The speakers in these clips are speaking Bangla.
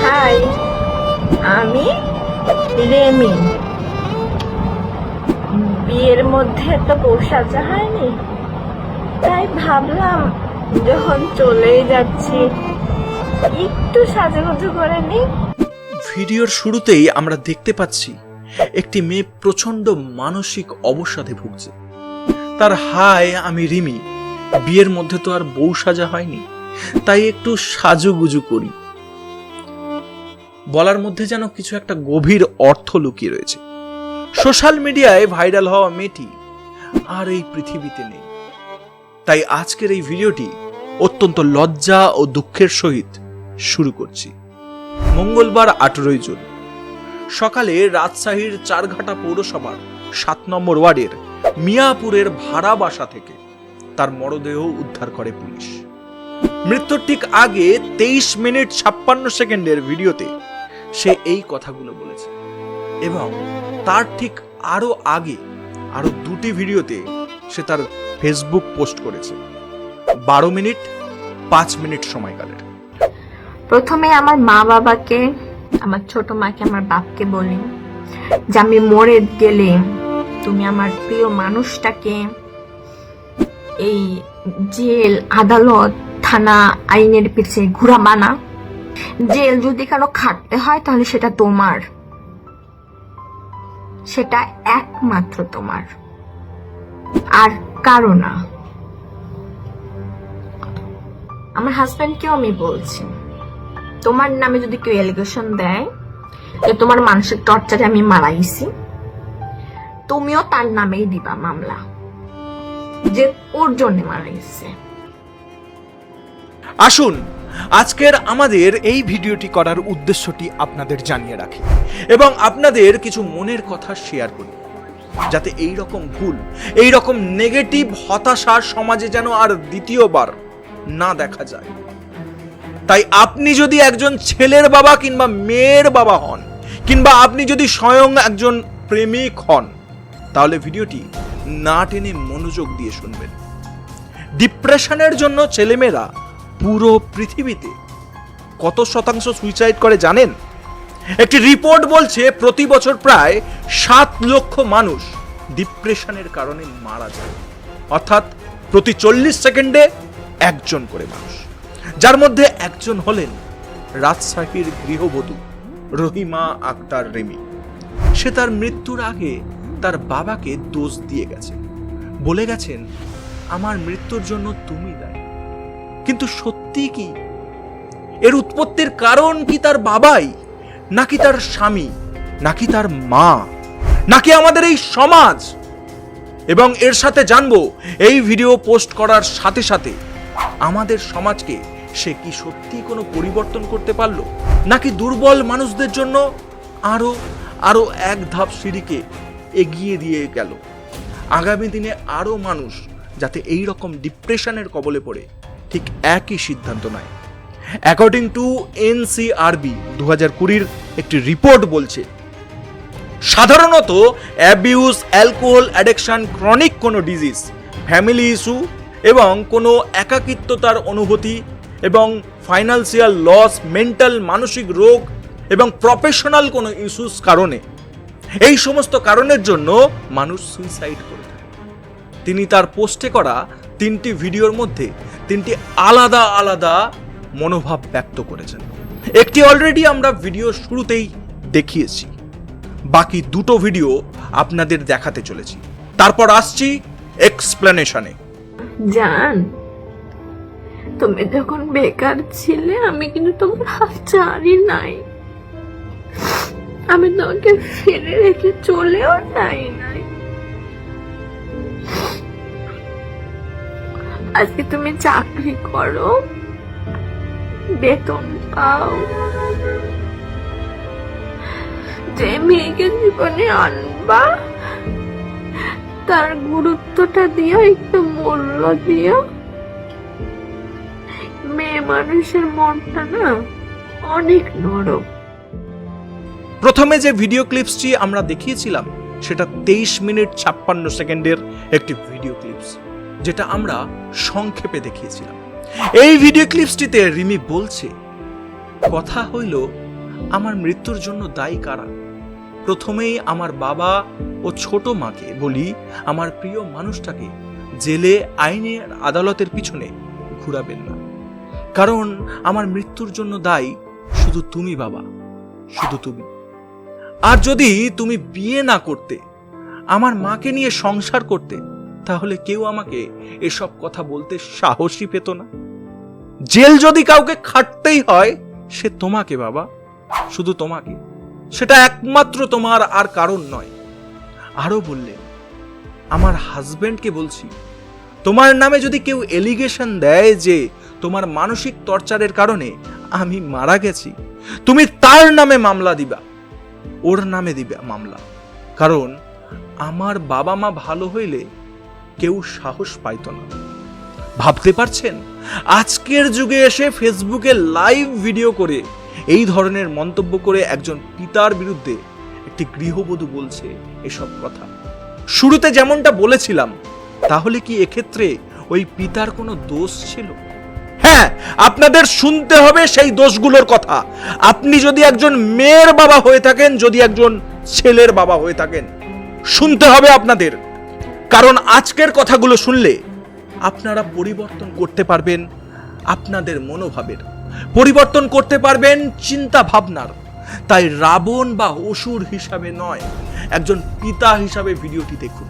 হাই, আমি রেমি। বিয়ের মধ্যে তো বউ সাজা হয়নি, তাই ভাবলাম যখন চলেই যাচ্ছি একটু সাজুগুজু করে নি। ভিডিওর শুরুতেই আমরা দেখতে পাচ্ছি একটি মেয়ে প্রচন্ড মানসিক অবসাদে ভুগছে। তার হাই, আমি রিমি, বিয়ের মধ্যে তো আর বউ সাজা হয়নি, তাই একটু সাজুগুজু করি। বলার মধ্যে যেন কিছু একটা গভীর অর্থ লুকিয়ে রয়েছে। সোশ্যাল মিডিয়ায় ভাইরাল হওয়া মেয়েটি আর এই পৃথিবীতে নেই। তাই আজকের এই ভিডিওটি অত্যন্ত লজ্জা ও দুঃখের সহিত শুরু করছি। মঙ্গলবার 18 জুন সকালে রাজশাহীর চারঘাটা পৌরসভার 7 নম্বর ওয়ার্ডের মিয়াপুরের ভাড়া বাসা থেকে তার মরদেহ উদ্ধার করে পুলিশ। মৃত্যুর ঠিক আগে 23 মিনিট 56 সেকেন্ডের ভিডিওতে সে এই কথাগুলো বলেছে এবং তার ঠিক আরো আগে আরো দুটি ভিডিওতে সে তার ফেসবুক পোস্ট করেছে 12 মিনিট 5 মিনিট সময়কালের। প্রথমে আমার মা বাবাকে, আমার ছোট মাকে, আমার বাপকে বলি যে আমি মরে গেলে তুমি আমার প্রিয় মানুষটাকে এই জেল, আদালত, থানা, আইনের পিছে ঘুরাবা না। জেল যদি কারো খাটতে হয় তাহলে সেটা তোমার, সেটা একমাত্র তোমার, আর কারো না। আমার হাজবেন্ডকেও আমি বলছি, তোমার নামে যদি কেউ এলিগেশন দেয় যে তোমার মানসিক টর্চারে আমি মারাইছি, তুমিও তার নামেই দিবা মামলা, যে ওর জন্য মারাইছে। আসুন আজকের আমাদের এই ভিডিওটি করার উদ্দেশ্যটি আপনাদের জানিয়ে রাখি এবং আপনাদের কিছু মনের কথা শেয়ার করি, যাতে এই রকম ভুল, এই রকম নেগেটিভ হতাশা সমাজে যেন আর দ্বিতীয়বার না দেখা যায়। তাই আপনি যদি একজন ছেলের বাবা কিংবা মেয়ের বাবা হন, কিংবা আপনি যদি স্বয়ং একজন প্রেমিক হন, তাহলে ভিডিওটি না টেনে মনোযোগ দিয়ে শুনবেন। ডিপ্রেশনের জন্য ছেলেমেয়েরা পুরো পৃথিবীতে কত শতাংশ সুইসাইড করে জানেন? একটি রিপোর্ট বলছে প্রতি বছর প্রায় 7 লক্ষ মানুষ ডিপ্রেশনের কারণে মারা যায়, অর্থাৎ প্রতি 40 সেকেন্ডে একজন করে মানুষ, যার মধ্যে একজন হলেন রাজশাহীর গৃহবধূ রহিমা আক্তার রিমি। সে তার মৃত্যুর আগে তার বাবাকে দোষ দিয়ে গেছে, বলে গেছেন আমার মৃত্যুর জন্য তুমি দায়ী। কিন্তু সত্যি কি এর উৎপত্তির কারণ কি তার বাবাই, নাকি তার স্বামী, নাকি তার মা, নাকি আমাদের এই সমাজ? এবং এর সাথে জানবো এই ভিডিও পোস্ট করার সাথে সাথে আমাদের সমাজকে সে কি সত্যি কোনো পরিবর্তন করতে পারলো, নাকি দুর্বল মানুষদের জন্য আরো আরো এক ধাপ সিঁড়িকে এগিয়ে দিয়ে গেল। আগামী দিনে আরো মানুষ যাতে এই রকম ডিপ্রেশনের কবলে পড়ে ঠিক একই সিদ্ধান্ত নেয়। অ্যাকর্ডিং টু এনসিআরবি 2020 একটি রিপোর্ট বলছে, সাধারণত অ্যাবিউজ, অ্যালকোহল অ্যাডিকশন, ক্রনিক কোনো ডিজিজ, ফ্যামিলি ইস্যু এবং কোনো একাকিত্বতার অনুভূতি এবং ফাইন্যান্সিয়াল লস, মেন্টাল মানসিক রোগ এবং প্রফেশনাল কোনো ইস্যুস কারণে, এই সমস্ত কারণের জন্য মানুষ সুইসাইড করে থাকে। তিনি তার পোস্টে করা 3টি ভিডিওর মধ্যে 3টি আলাদা আলাদা মনোভাব ব্যক্ত করেছেন। একটি অলরেডি আমরা ভিডিও শুরুতেই দেখিয়েছি, বাকি দুটো ভিডিও আপনাদের দেখাতে চলেছি। তারপর আসছি এক্সপ্লেনেশনে। জান, তুমি যখন বেকার ছিলে আমি কিন্তু তোমার হাত ছাড়ি নাই, আমি তোমাকে ফেলে রেখে চলেও নাই। আজকে তুমি চাকরি করো, বেতন পাও, যে মেয়েকে জীবনে আনবা তার গুরুত্বটা দিও, একটু মূল্য দিও। মেয়ে মানুষের মনটা না অনেক নরম। প্রথমে যে ভিডিও ক্লিপসটি আমরা দেখিয়েছিলাম সেটা 23 মিনিট 56 সেকেন্ডের একটি ভিডিও ক্লিপস, যেটা আমরা সংক্ষেপে দেখিয়েছিলাম। এই ভিডিও ক্লিপসটিতে রিমি বলছে কথা হইল আমার মৃত্যুর জন্য দায়ী কারা? প্রথমেই আমার বাবা ও ছোট মাকে বলি, আমার প্রিয় মানুষটাকে জেলে আইনের আদালতের পিছনে ঘুরাবেন না, কারণ আমার মৃত্যুর জন্য দায়ী শুধু তুমি বাবা, শুধু তুমি। আর যদি তুমি বিয়ে না করতে, আমার মাকে নিয়ে সংসার করতে, তাহলে কেউ আমাকে এসব কথা বলতে সাহসই পেত না। জেল যদি কাউকে খাটতেই হয়, সে তোমাকে বাবা, শুধু তোমাকে, সেটা একমাত্র তোমার, আর কারণ নয়। আরো বললেন, আমার হাজবেন্ডকে বলছি, তোমার নামে যদি কেউ এলিগেশন দেয় যে তোমার মানসিক টর্চারের কারণে আমি মারা গেছি, তুমি তার নামে মামলা দিবা, ওর নামে দিবা মামলা, কারণ আমার বাবা মা ভালো হইলে কেউ সাহস পাইত না। ভাবতে পারছেন, আজকের যুগে এসে ফেসবুকে লাইভ ভিডিও করে এই ধরনের মন্তব্য করে একজন পিতার বিরুদ্ধে একটি গৃহবধূ বলছে এসব কথা। শুরুতে যেমনটা বলেছিলাম, তাহলে কি এক্ষেত্রে ওই পিতার কোনো দোষ ছিল? হ্যাঁ, আপনাদের শুনতে হবে সেই দোষগুলোর কথা। আপনি যদি একজন মেয়ের বাবা হয়ে থাকেন, যদি একজন ছেলের বাবা হয়ে থাকেন, শুনতে হবে আপনাদের, কারণ আজকের কথাগুলো শুনলে আপনারা পরিবর্তন করতে পারবেন আপনাদের মনোভাবের, পরিবর্তন করতে পারবেন চিন্তা ভাবনার। তাই রাবণ বা অসুর হিসাবে নয়, একজন পিতা হিসাবে ভিডিওটি দেখুন।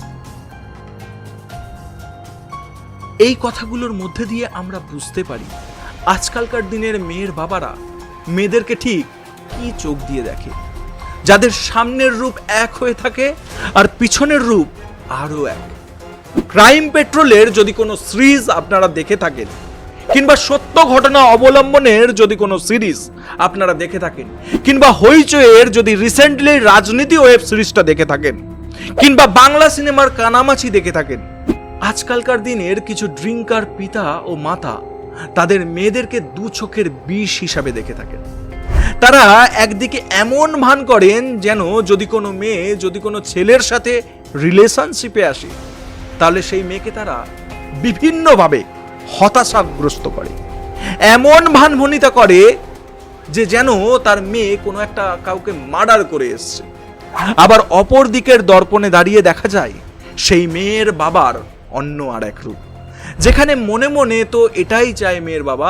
এই কথাগুলোর মধ্যে দিয়ে আমরা বুঝতে পারি আজকালকার দিনের মেয়ের বাবারা মেয়েদেরকে ঠিক কি চোখ দিয়ে দেখে, যাদের সামনের রূপ এক হয়ে থাকে আর পিছনের রূপ আরো এক। ক্রাইম পেট্রোলের যদি কোনো সিরিজ আপনারা দেখে থাকেন, কিংবা সত্য ঘটনা অবলম্বনের যদি কোনো সিরিজ আপনারা দেখে থাকেন, কিংবা হইচইয়ের যদি রিসেন্টলি রাজনীতি ওয়েব সিরিজটা দেখে থাকেন, কিংবা বাংলা সিনেমার কানামাছি দেখে থাকেন, আজকালকার দিনের কিছু ড্রিঙ্কার পিতা ও মাতা তাদের মেয়েদেরকে দু চোখের বিষ হিসাবে দেখে থাকেন। তারা একদিকে এমন ভান করেন যেন যদি কোনো মেয়ে যদি কোনো ছেলের সাথে রিলেশনশিপে আসে, তাহলে সেই মেয়েকে তারা বিভিন্নভাবে হতাশাগ্রস্ত করে, এমন ভানভনিতা করে যে যেন তার মেয়ে কোনো একটা কাউকে মার্ডার করে এসছে। আবার অপর দিকের দর্পণে দাঁড়িয়ে দেখা যায় সেই মেয়ের বাবার অন্য আর এক রূপ, যেখানে মনে মনে তো এটাই চায় মেয়ের বাবা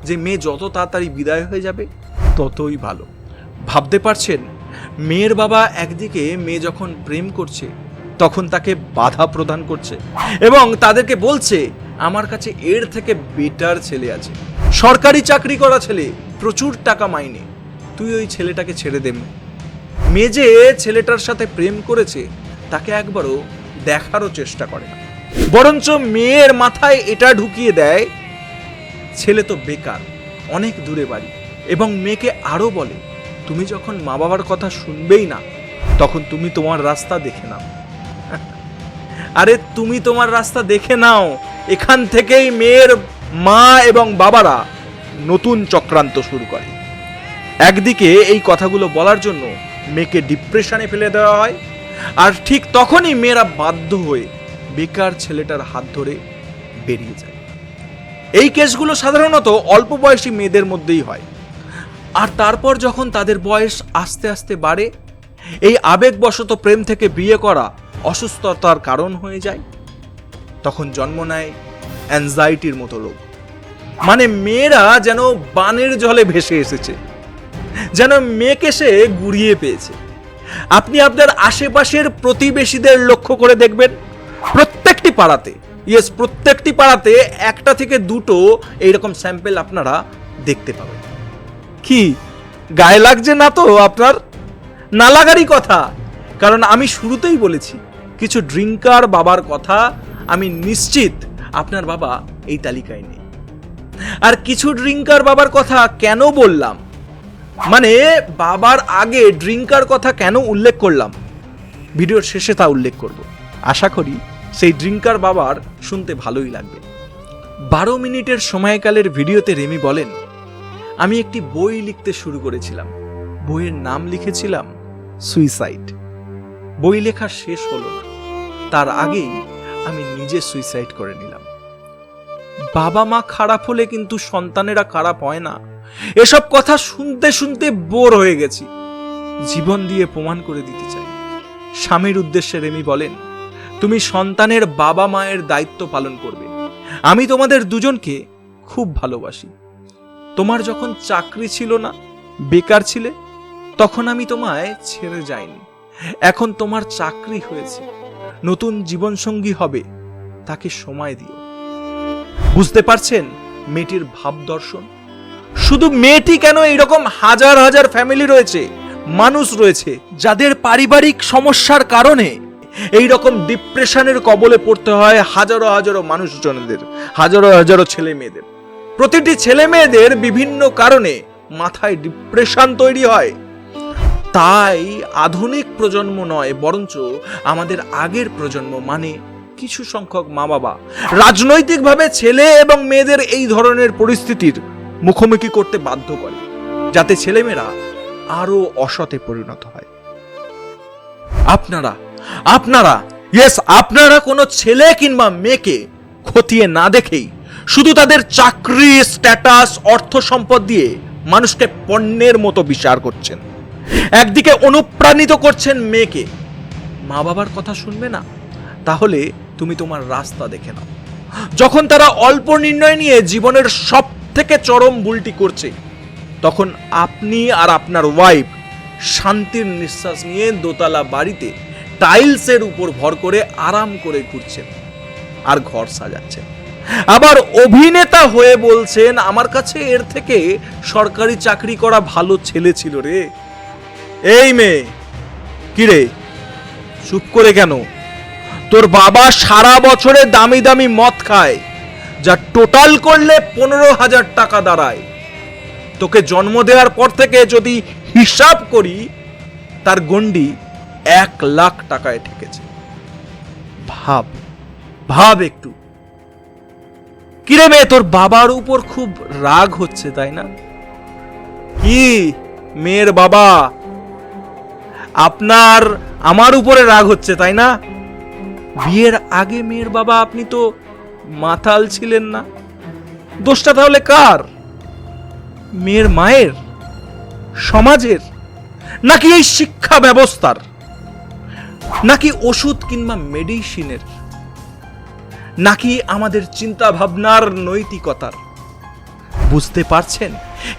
যে মেয়ে যত তাড়াতাড়ি বিদায় হয়ে যাবে ততই ভালো। ভাবতে পারছেন, মেয়ের বাবা একদিকে মেয়ে যখন প্রেম করছে তখন তাকে বাধা প্রদান করছে এবং তাদেরকে বলছে আমার কাছে এর থেকে বেটার ছেলে আছে, সরকারি চাকরি করা ছেলে, প্রচুর টাকা মাইনে, তুই ওই ছেলেটাকে ছেড়ে দে। মেয়ে যে ছেলেটার সাথে প্রেম করেছে তাকে একবারও দেখারও চেষ্টা করে না, বরঞ্চ মেয়ের মাথায় এটা ঢুকিয়ে দেয় ছেলে তো বেকার, অনেক দূরে বাড়ি, এবং মেয়েকে আরো বলে তুমি যখন মা বাবার কথা শুনবেই না তখন তুমি তোমার রাস্তা দেখে নাও। আরে তুমি তোমার রাস্তা দেখে নাও, এখান থেকেই মেয়ের মা এবং বাবারা নতুন চক্রান্ত শুরু করে। একদিকে এই কথাগুলো বলার জন্য মেয়েকে ডিপ্রেশনে ফেলে দেওয়া হয়, আর ঠিক তখনই মেয়েরা বাধ্য হয়ে বেকার ছেলেটার হাত ধরে বেরিয়ে যায়। এই কেসগুলো সাধারণত অল্প বয়সী মেয়েদের মধ্যেই হয়, আর তারপর যখন তাদের বয়স আস্তে আস্তে বাড়ে, এই আবেগবশত প্রেম থেকে বিয়ে করা অসুস্থতার কারণ হয়ে যায়, তখন জন্ম নেয় অ্যাংজাইটির মতো রোগ। মানে মেয়েরা যেন বানের জলে ভেসে এসেছে, যেন মেয়েকে সে গুড়িয়ে পেয়েছে। আপনি আপনার আশেপাশের প্রতিবেশীদের লক্ষ্য করে দেখবেন, প্রত্যেকটি পাড়াতে, প্রত্যেকটি পাড়াতে একটা থেকে দুটো এইরকম স্যাম্পল আপনারা দেখতে পাবেন। কি গায়ে লাগছে না তো আপনার? না লাগারই কথা, কারণ আমি শুরুতেই বলেছি কিছু ড্রিঙ্কার বাবার কথা, আমি নিশ্চিত আপনার বাবা এই তালিকায় নেই। আর কিছু ড্রিঙ্কার বাবার কথা কেন বললাম, মানে বাবার আগে ড্রিঙ্কার কথা কেন উল্লেখ করলাম, ভিডিওর শেষে তা উল্লেখ করব। আশা করি সেই ড্রিঙ্কার বাবার শুনতে ভালোই লাগবে। 12 মিনিটের সময়কালের ভিডিওতে রেমি বলেন, আমি একটি বই লিখতে শুরু করেছিলাম, বইয়ের নাম লিখেছিলাম সুইসাইড। বই লেখা শেষ হলো না, তার আগেই আমি নিজে সুইসাইড করে নিলাম। বাবা মা খারাপ হলে কিন্তু সন্তানেরা খারাপ হয় না, এসব কথা শুনতে শুনতে বোর হয়ে গেছি, জীবন দিয়ে প্রমাণ করে দিতে চাই। স্বামীর উদ্দেশ্যে রেমি বলেন, তুমি সন্তানের বাবা মায়ের দায়িত্ব পালন করবে। আমি তোমাদের দুজনকে খুব ভালোবাসি। তোমার যখন চাকরি ছিল না, বেকার ছিলে, তখন আমি তোমায় ছেড়ে যাইনি। এখন তোমার চাকরি হয়েছে, নতুন জীবনসঙ্গী হবে, তাকে সময় দিও। বুঝতে পারছেন মেয়েটির ভাব দর্শন? শুধু মেয়েটি কেন, এইরকম হাজার হাজার ফ্যামিলি রয়েছে, মানুষ রয়েছে যাদের পারিবারিক সমস্যার কারণে এই রকম ডিপ্রেশনের কবলে পড়তে হয় হাজারো হাজারো মানুষজনদের, হাজারো হাজারো ছেলে মেয়েদের। প্রতিটি ছেলে মেয়েদের বিভিন্ন কারণে মাথায় ডিপ্রেশন তৈরি হয়। তাই আধুনিক প্রজন্ম নয়, বরঞ্চ আমাদের আগের প্রজন্ম, মানে কিছু সংখ্যক মা বাবা রাজনৈতিকভাবে ছেলে এবং মেয়েদের এই ধরনের পরিস্থিতির মুখোমুখি করতে বাধ্য করে, যাতে ছেলেমেয়েরা আরো অসতে পরিণত হয়। আপনারা কোনো ছেলে কিংবা মেয়েকে খতিয়ে না দেখেই শুধু তাদের চাকরি, স্ট্যাটাস, অর্থ সম্পদ দিয়ে মানুষকে পণ্যের মতো বিচার করছেন। একদিকে অনুপ্রাণিত করছেন মেয়েকে, মা বাবার কথা শুনবে না, তাহলে তুমি তোমার রাস্তা দেখে নাও। যখন তারা অল্প নির্ণয় নিয়ে জীবনের সব থেকে চরম ভুলটি করছে, তখন আপনি আর আপনার ওয়াইফ শান্তির নিঃশ্বাস নিয়ে দোতলা বাড়িতে টাইলসের উপর ভর করে আরাম করে ঘুরছেন আর ঘর সাজাচ্ছেন। আবার অভিনেতা হয়ে বলছেন, আমার কাছে এর থেকে সরকারি চাকরি করা ভালো ছেলে ছিল রে। এই মেয়ে, কি রে, চুপ করে কেন? তোর বাবা সারা বছরে দামি দামি মদ খায়, যা টোটাল করলে 15,000 টাকা দাঁড়ায়। তোকে জন্ম দেওয়ার পর থেকে যদি হিসাব করি, তার গন্ডি 1 লাখ টাকায় ঠেকেছে। ভাব একটু। কিরে মেয়ে, তোর বাবার উপর খুব রাগ হচ্ছে তাই না? কি মেয়ের বাবা, আপনার আমার উপরে রাগ হচ্ছে তাই না? বিয়ের আগে মেয়ের বাবা আপনি তো মাতাল ছিলেন না। দোষটা তাহলে কার? মেয়ের মায়ের, সমাজের, নাকি এই শিক্ষা ব্যবস্থার, নাকি ওষুধ কিংবা মেডিসিনের, নাকি আমাদের চিন্তা ভাবনার, নৈতিকতার? বুঝতে পারছেন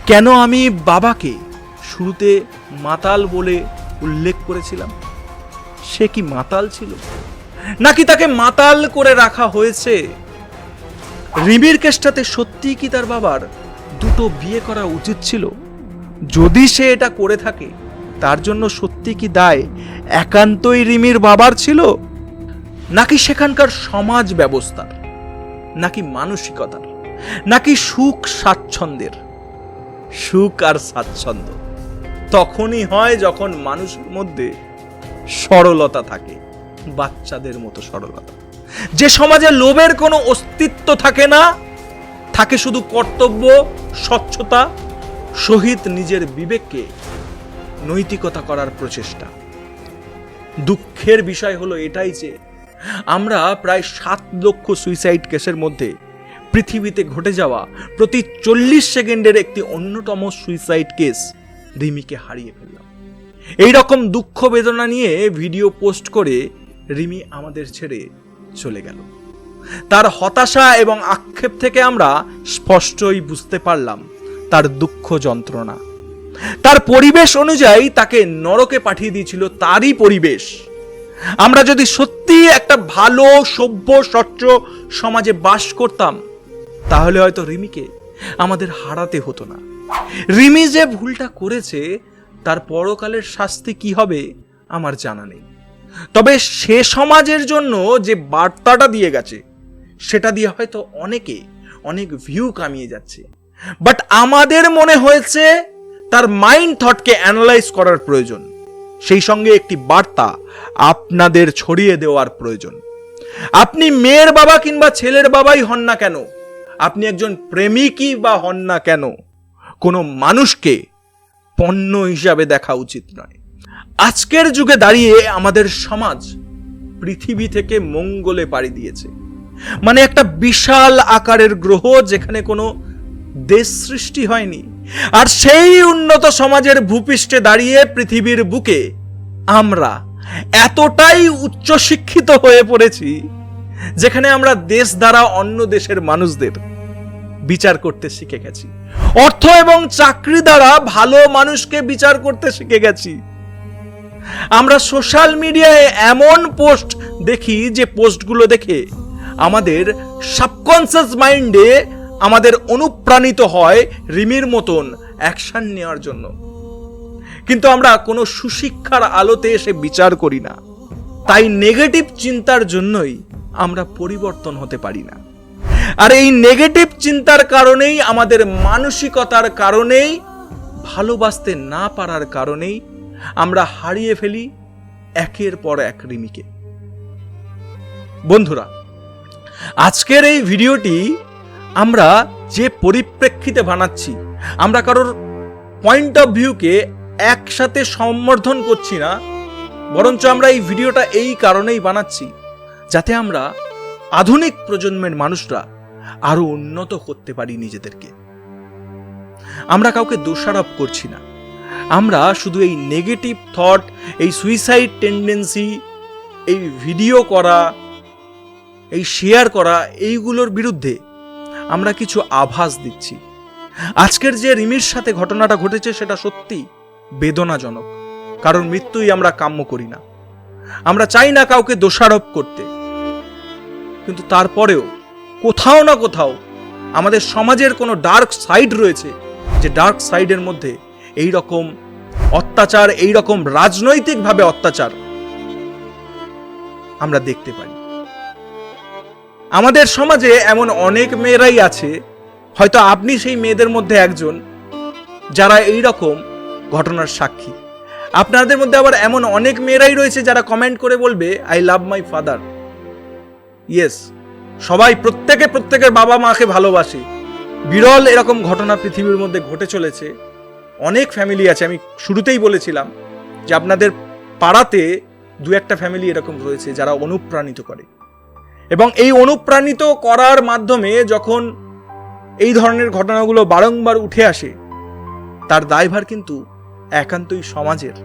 কেন আমি বাবাকে শুরুতে মাতাল বলে উল্লেখ করেছিলাম? সে কি মাতাল ছিল, নাকি তাকে মাতাল করে রাখা হয়েছে? রিমির কেসটাতে সত্যিই কি তার বাবার 2টো বিয়ে করা উচিত ছিল? যদি সে এটা করে থাকে, তার জন্য সত্যি কি দায় একান্তই রিমির বাবার ছিল, নাকি সেখানকার সমাজ ব্যবস্থার, নাকি মানসিকতার, নাকি সুখ স্বাচ্ছন্দ্যের? সুখ আর স্বাচ্ছন্দ্য তখনই হয় যখন মানুষের মধ্যে সরলতা থাকে, বাচ্চাদের মতো সরলতা। যে সমাজে লোভের কোনো অস্তিত্ব থাকে না, থাকে শুধু কর্তব্য, স্বচ্ছতা, সহিত নিজের বিবেককে নৈতিকতা করার প্রচেষ্টা। দুঃখের বিষয় হলো এটাই যে আমরা প্রায় 7 লক্ষ সুইসাইড কেসের মধ্যে পৃথিবীতে ঘটে যাওয়া প্রতি 40 সেকেন্ডের একটি অন্যতম সুইসাইড কেস রিমিকে হারিয়ে ফেললাম। এই রকম দুঃখ বেদনা নিয়ে ভিডিও পোস্ট করে রিমি আমাদের ছেড়ে চলে গেল। তার হতাশা এবং আক্ষেপ থেকে আমরা স্পষ্টই বুঝতে পারলাম তার দুঃখ যন্ত্রণা। তার পরিবেশ অনুযায়ী তাকে নরকে পাঠিয়ে দিয়েছিল তারই পরিবেশ। আমরা যদি সত্যি একটা ভালো, সভ্য, স্বচ্ছ সমাজে বাস করতাম, তাহলে হয়তো রিমিকে আমাদের হারাতে হতো না। রিমি যে ভুলটা করেছে, তার পরকালের শাস্তি কি হবে আমার জানা নেই। তবে সে সমাজের জন্য যে বার্তাটা দিয়ে গেছে, সেটা দিয়ে হয়তো অনেকে অনেক ভিউ কামিয়ে যাচ্ছে। বাট আমাদের মনে হয়েছে তার মাইন্ড থটকে অ্যানালাইজ করার প্রয়োজন, সেই সঙ্গে একটি বার্তা আপনাদের ছড়িয়ে দেওয়ার প্রয়োজন। আপনি মেয়ের বাবা কিংবা ছেলের বাবাই হন না কেন, আপনি একজন প্রেমিকই বা হন না কেন, কোনো মানুষকে পণ্য হিসাবে দেখা উচিত নয়। আজকের যুগে দাঁড়িয়ে আমাদের সমাজ পৃথিবী থেকে মঙ্গলে পাড়ি দিয়েছে, মানে একটা বিশাল আকারের গ্রহ, যেখানে কোনো দেশ সৃষ্টি হয়নি। আর সেই উন্নত সমাজের ভূপৃষ্ঠে দাঁড়িয়ে পৃথিবীর বুকে আমরা এতটাই উচ্চশিক্ষিত হয়ে পড়েছি, যেখানে আমরা দেশ দ্বারা অন্য দেশের মানুষদের বিচার করতে শিখে গেছি। অর্থ এবং চাকরি দ্বারা ভালো মানুষকে বিচার করতে শিখে গেছি। আমরা সোশ্যাল মিডিয়ায় এমন পোস্ট দেখি যে পোস্টগুলো দেখে আমাদের সাবকনসিয়াস মাইন্ডে আমাদের অনুপ্রাণিত হয় রিমির মতন অ্যাকশন নেওয়ার জন্য, কিন্তু আমরা কোনো সুশিক্ষার আলোতে এসে বিচার করি না। তাই নেগেটিভ চিন্তার জন্যই আমরা পরিবর্তন হতে পারি না। আর এই নেগেটিভ চিন্তার কারণেই, আমাদের মানসিকতার কারণেই, ভালোবাসতে না পারার কারণেই আমরা হারিয়ে ফেলি একের পর এক রিমিকে। বন্ধুরা, আজকের এই ভিডিওটি আমরা যে পরিপ্রেক্ষিতে বানাচ্ছি, আমরা কারোর পয়েন্ট অফ ভিউকে একসাথে সম্বর্ধন করছি না, বরঞ্চ আমরা এই ভিডিওটা এই কারণেই বানাচ্ছি যাতে আমরা আধুনিক প্রজন্মের মানুষরা আরো উন্নত করতে পারি নিজেদেরকে। আমরা কাউকে দোষারোপ করছি না, আমরা শুধু এই নেগেটিভ থট, এই সুইসাইড টেন্ডেন্সি, এই ভিডিও করা, এই শেয়ার করা, এইগুলোর বিরুদ্ধে আমরা কিছু আভাস দিচ্ছি। আজকের যে রিমির সাথে ঘটনাটা ঘটেছে সেটা সত্যি বেদনাজনক, কারণ মৃত্যুই আমরা কাম্য করি না। আমরা চাই না কাউকে দোষারোপ করতে, কিন্তু তারপরেও কোথাও না কোথাও আমাদের সমাজের কোনো ডার্ক সাইড রয়েছে, যে ডার্ক সাইডের মধ্যে এই রকম অত্যাচার, এই রকম রাজনৈতিকভাবে অত্যাচার আমরা দেখতে পাই। আমাদের সমাজে এমন অনেক মেয়েরাই আছে, হয়তো আপনি সেই মেয়েদের মধ্যে একজন, যারা এই রকম ঘটনার সাক্ষী। আপনাদের মধ্যে আবার এমন অনেক মেয়েরাই রয়েছে যারা কমেন্ট করে বলবে, I love my father. Yes, সবাই প্রত্যেকের বাবা মাকে ভালোবাসে। বিরল এরকম ঘটনা পৃথিবীর মধ্যে ঘটে চলেছে। অনেক ফ্যামিলি আছে, আমি শুরুতেই বলেছিলাম যে আপনাদের পাড়াতে দু একটা ফ্যামিলি এরকম রয়েছে যারা অনুপ্রাণিত করে, এবং এই অনুপ্রাণিত করার মাধ্যমে যখন এই ধরনের ঘটনাগুলো বারংবার উঠে আসে, তার দায়ভার কিন্তু একান্তই সমাজের।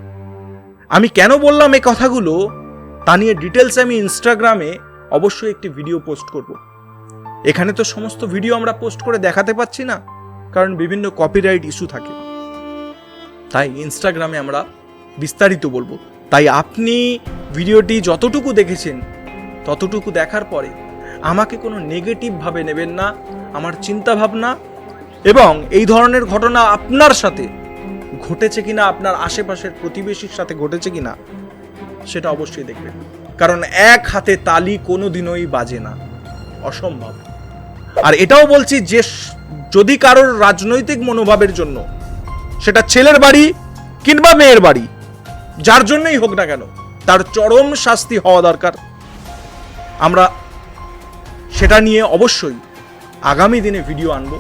আমি কেন বললাম এই কথাগুলো তা নিয়ে ডিটেলস আমি ইনস্টাগ্রামে অবশ্যই একটি ভিডিও পোস্ট করব। এখানে তো সমস্ত ভিডিও আমরা পোস্ট করে দেখাতে পাচ্ছি না, কারণ বিভিন্ন কপিরাইট ইস্যু থাকে। তাই ইনস্টাগ্রামে আমরা বিস্তারিত বলবো। তাই আপনি ভিডিওটি যতটুকু দেখেছেন ততটুকু দেখার পরে আমাকে কোনো নেগেটিভ ভাবে নেবেন না। আমার চিন্তা ভাবনা এবং এই ধরনের ঘটনা আপনার সাথে ঘটেছে কিনা, আপনার আশেপাশের প্রতিবেশীর সাথে ঘটেছে কিনা, সেটা অবশ্যই দেখবেন। কারণ এক হাতে তালি কোনোদিনই বাজে না, অসম্ভব। আর এটাও বলছি যে যদি কারোর রাজনৈতিক মনোভাবের জন্য, সেটা ছেলের বাড়ি কিংবা মেয়ের বাড়ি, যার জন্যই হোক না কেন, তার চরম শাস্তি হওয়া দরকার। আমরা সেটা নিয়ে অবশ্যই আগামী দিনে ভিডিও আনব,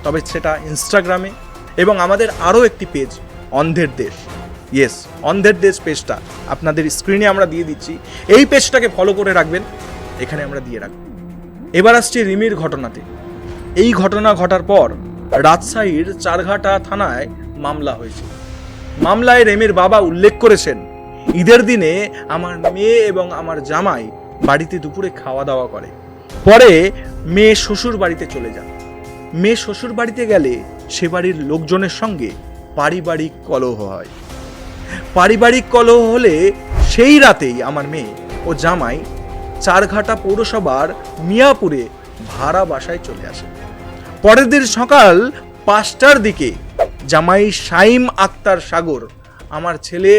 তবে সেটা ইনস্টাগ্রামে, এবং আমাদের আরও একটি পেজ অন্ধের দেশ। ইয়েস, অন্ধের দেশ পেজটা আপনাদের স্ক্রিনে আমরা দিয়ে দিচ্ছি, এই পেজটাকে ফলো করে রাখবেন, এখানে আমরা দিয়ে রাখব। এবার আসছি রিমির ঘটনাতে। এই ঘটনা ঘটার পর রাজশাহীর চারঘাটা থানায় মামলা হয়েছে। মামলায় রিমির বাবা উল্লেখ করেছেন, ঈদের দিনে আমার মেয়ে এবং আমার জামাই বাড়িতে দুপুরে খাওয়া দাওয়া করে, পরে মেয়ে শ্বশুর বাড়িতে চলে যান। মেয়ে শ্বশুর বাড়িতে গেলে সে বাড়ির লোকজনের সঙ্গে পারিবারিক কলহ হয়। পারিবারিক কলহ হলে সেই রাতেই আমার মেয়ে ও জামাই চারঘাটা পৌরসভার মিয়াপুরে ভাড়া বাসায় চলে আসে। পরের দিন সকাল 5টার দিকে জামাই শাইম আক্তার সাগর আমার ছেলে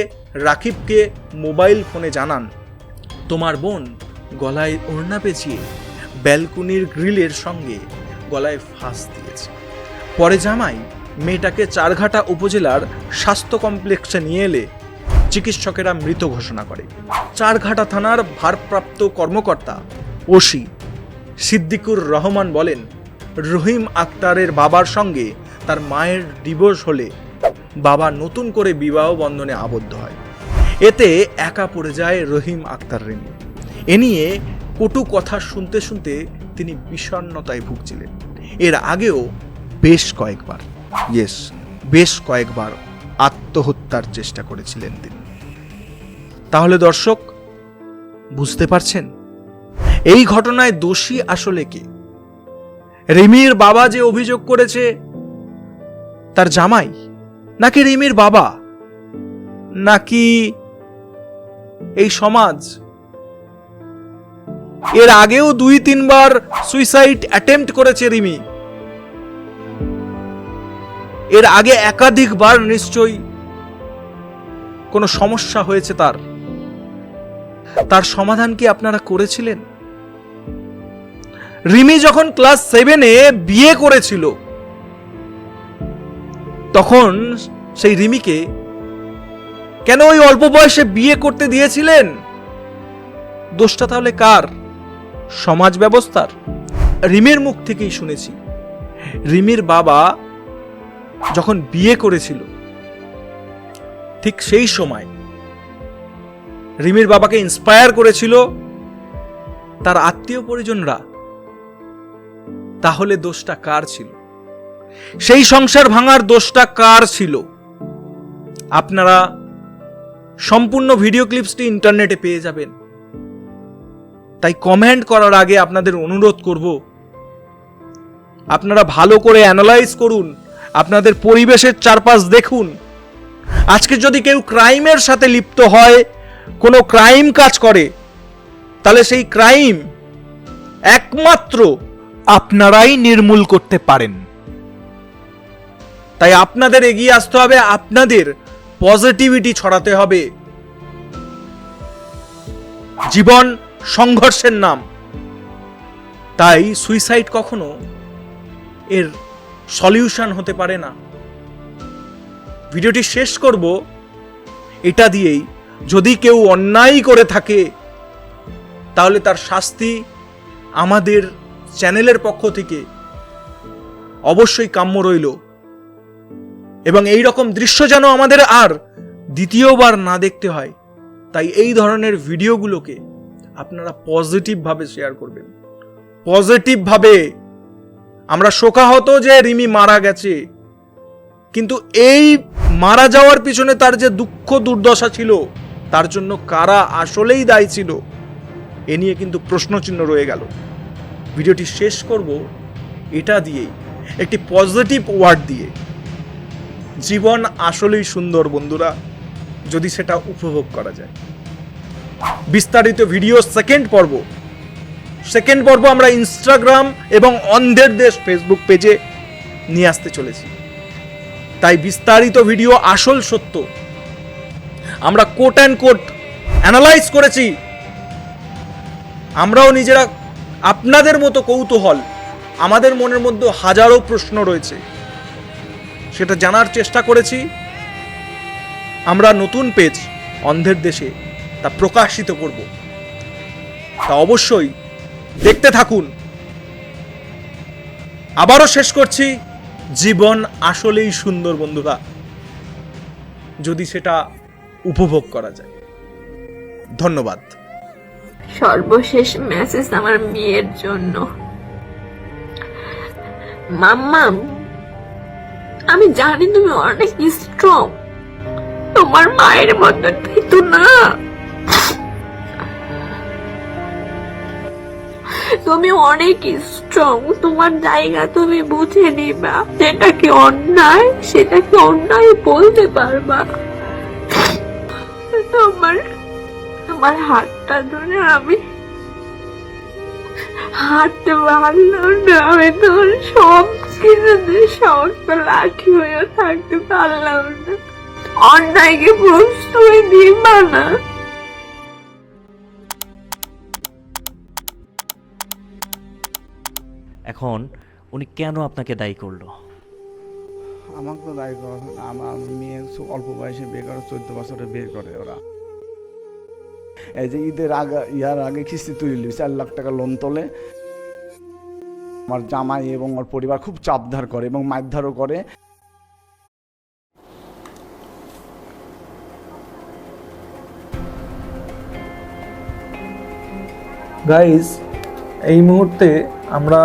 রাকিবকে মোবাইল ফোনে জানান, তোমার বোন গলায় ওড়না পেঁচিয়ে ব্যালকনির গ্রিলের সঙ্গে গলায় ফাঁস দিয়েছে। পরে জামাই মেয়েটাকে চারঘাটা উপজেলার স্বাস্থ্য কমপ্লেক্সে নিয়ে এলে চিকিৎসকেরা মৃত ঘোষণা করে। চারঘাটা থানার ভারপ্রাপ্ত কর্মকর্তা ওসি সিদ্দিকুর রহমান বলেন, রহিম আক্তারের বাবার সঙ্গে তার মায়ের ডিভোর্স হলে বাবা নতুন করে বিবাহ বন্ধনে আবদ্ধ হয়। এতে একা পড়ে যায় রহিম আক্তার রিমি। এ নিয়ে কটু কথা শুনতে শুনতে তিনি বিষণ্ণতায় ভুগছিলেন। এর আগেও বেশ কয়েকবার আত্মহত্যার চেষ্টা করেছিলেন তিনি। তাহলে দর্শক বুঝতে পারছেন এই ঘটনায় দোষী আসলে কে? রিমির বাবা যে অভিযোগ করেছে তার জামাই, নাকি রিমির বাবা, নাকি এই সমাজ? এর আগেও 2-3 বার সুইসাইড অ্যাটেম্প্ট করেছে রিমি, এর আগে একাধিকবার নিশ্চয়ই কোনো সমস্যা হয়েছে তার সমাধান কি আপনারা করেছিলেন? রিমি যখন ক্লাস 7-এ বিয়ে করেছিল তখন সেই রিমিকে কেন ওই অল্প বয়সে বিয়ে করতে দিয়েছিলেন? দোষটা তাহলে কার? সমাজ ব্যবস্থার? রিমির মুখ থেকেই শুনেছি রিমির বাবা যখন বিয়ে করেছিল ঠিক সেই সময় রিমির বাবাকে ইন্সপায়ার করেছিল তার আত্মীয় পরিজনরা। তাহলে দোষটা কার ছিল? সেই সংসার ভাঙার দোষটা কার ছিল? আপনারা সম্পূর্ণ ভিডিও ক্লিপসটি ইন্টারনেটে পেয়ে যাবেন, তাই কমেন্ট করার আগে আপনাদের অনুরোধ করব আপনারা ভালো করে অ্যানালাইজ করুন, আপনাদের পরিবেশের চারপাশ দেখুন। আজকে যদি কেউ ক্রাইমের সাথে লিপ্ত হয়, কোনো ক্রাইম কাজ করে, তাহলে সেই ক্রাইম একমাত্র আপনারাই নির্মূল করতে পারেন। তাই আপনাদের এগিয়ে আসতে হবে, আপনাদের পজিটিভিটি ছড়াতে হবে। জীবন সংঘর্ষের নাম, তাই সুইসাইড কখনো এর সলিউশন হতে পারে না। ভিডিওটি শেষ করব এটা দিয়েই, যদি কেউ অন্যায় করে থাকে তাহলে তার শাস্তি আমাদের চ্যানেলের পক্ষ থেকে অবশ্যই কাম্য রইল, এবং এই রকম দৃশ্য যেন আমাদের আর দ্বিতীয়বার না দেখতে হয়। তাই এই ধরনের ভিডিওগুলোকে আপনারা পজিটিভভাবে শেয়ার করবেন, পজিটিভভাবে। আমরা শোকাহত যে রিমি মারা গেছে, কিন্তু এই মারা যাওয়ার পিছনে তার যে দুঃখ দুর্দশা ছিল, তার জন্য কারা আসলেই দায়ী ছিল, এ নিয়ে কিন্তু প্রশ্নচিহ্ন রয়ে গেল। ভিডিওটি শেষ করব এটা দিয়েই, একটি পজিটিভ ওয়ার্ড দিয়ে। জীবন আসলেই সুন্দর বন্ধুরা, যদি সেটা উপভোগ করা যায়। বিস্তারিত ভিডিও সেকেন্ড পর্ব আমরা ইনস্টাগ্রাম এবং অন্ধের দেশ ফেসবুক পেজে নিয়ে আসতে চলেছি। তাই বিস্তারিত ভিডিও, আসল সত্য আমরা কোট অ্যান্ড কোট অ্যানালাইজ করেছি। আমরাও নিজেরা আপনাদের মতো কৌতূহল, আমাদের মনের মধ্যে হাজারো প্রশ্ন রয়েছে, সেটা জানার চেষ্টা করেছি। আমরা নতুন পেজ অন্ধের দেশে তা প্রকাশিত করব, তা অবশ্যই দেখতে থাকুন। আবারও শেষ করছি, জীবন আসলেই সুন্দর বন্ধুরা, যদি সেটা উপভোগ করা যায়। ধন্যবাদ। সর্বশেষ মেসেজ আমার মেয়ের জন্য। মাম্মা, আমি জানি তুমি অনেক স্ট্রং, তোমার মায়ের মতো কিন্তু না। তুমি অনেক স্ট্রং, তোমার জায়গা তুমি বুঝে নিবা। যেটাকে অন্যায় সেটাকে অন্যায় বলতে পারবা। তোমার হাতটা ধরে আমি হাঁটতে পারলাম না, আমি তোমার সব কিছুতে সমস্ত লাঠি হয়ে থাকতে পারলাম না। অন্যায়কে প্রশ্রয় দিবা না। এখন উনি কেন আপনাকে দায়ী করলো? আমাকে তো দায়ী করা, আমার মেয়ে অল্প বয়সে বিয়ে করে, 14 বছরে বিয়ে করে ওরা। এই যে ঈদের আগে, ইয়ার আগে কিস্তি তুলি 4 লাখ টাকা লোন তোলে। আমার জামাই এবং ওর পরিবার খুব চাপধার করে এবং মারধারও করে। গাইজ, এই মুহূর্তে আমরা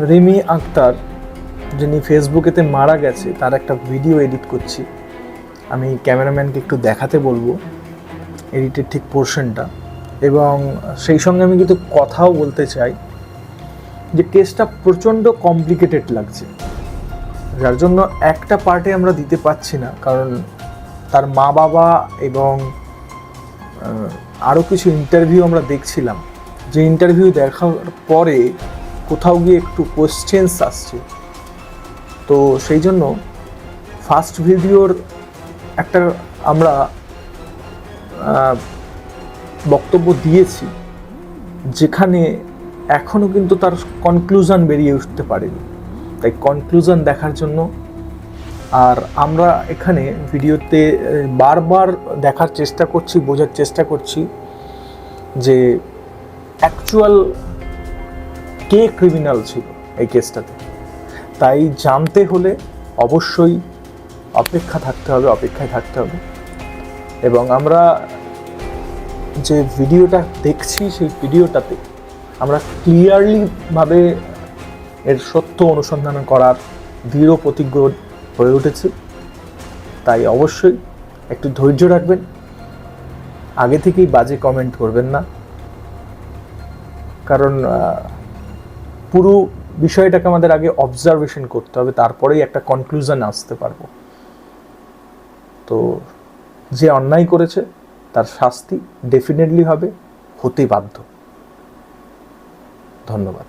রিমি আক্তার যিনি ফেসবুকেতে মারা গেছে তার একটা ভিডিও এডিট করছি। আমি ক্যামেরাম্যানকে একটু দেখাতে বলবো এডিটের ঠিক পোর্শনটা, এবং সেই সঙ্গে আমি কিন্তু কথাও বলতে চাই যে কেসটা প্রচণ্ড কমপ্লিকেটেড লাগছে, যার জন্য একটা পার্টে আমরা দিতে পারছি না, কারণ তার মা বাবা এবং আরও কিছু ইন্টারভিউ আমরা দেখছিলাম, যে ইন্টারভিউ দেখার পরে কোথাও গিয়ে একটু কোয়েশ্চেন্স আসছে। তো সেই জন্য ফার্স্ট ভিডিওর একটা আমরা বক্তব্য দিয়েছি, যেখানে এখনও কিন্তু তার কনক্লুশন বেরিয়ে উঠতে পারেনি। তাই কনক্লুশন দেখার জন্য, আর আমরা এখানে ভিডিওতে বারবার দেখার চেষ্টা করছি, বোঝার চেষ্টা করছি যে অ্যাকচুয়াল কে ক্রিমিনাল ছিল এই কেসটাতে। তাই জানতে হলে অবশ্যই অপেক্ষায় থাকতে হবে। এবং আমরা যে ভিডিওটা দেখছি সেই ভিডিওটাতে আমরা ক্লিয়ারলিভাবে এর সত্য অনুসন্ধান করার দৃঢ় প্রতিজ্ঞ হয়ে উঠেছে। তাই অবশ্যই একটু ধৈর্য রাখবেন, আগে থেকেই বাজে কমেন্ট করবেন না, কারণ পুরো বিষয়টাকে আমাদের আগে অবজারভেশন করতে হবে, তারপরেই একটা কনক্লুশন আসতে পারবো। তো যে অন্যায় করেছে তার শাস্তি ডেফিনেটলি হতে বাধ্য। ধন্যবাদ।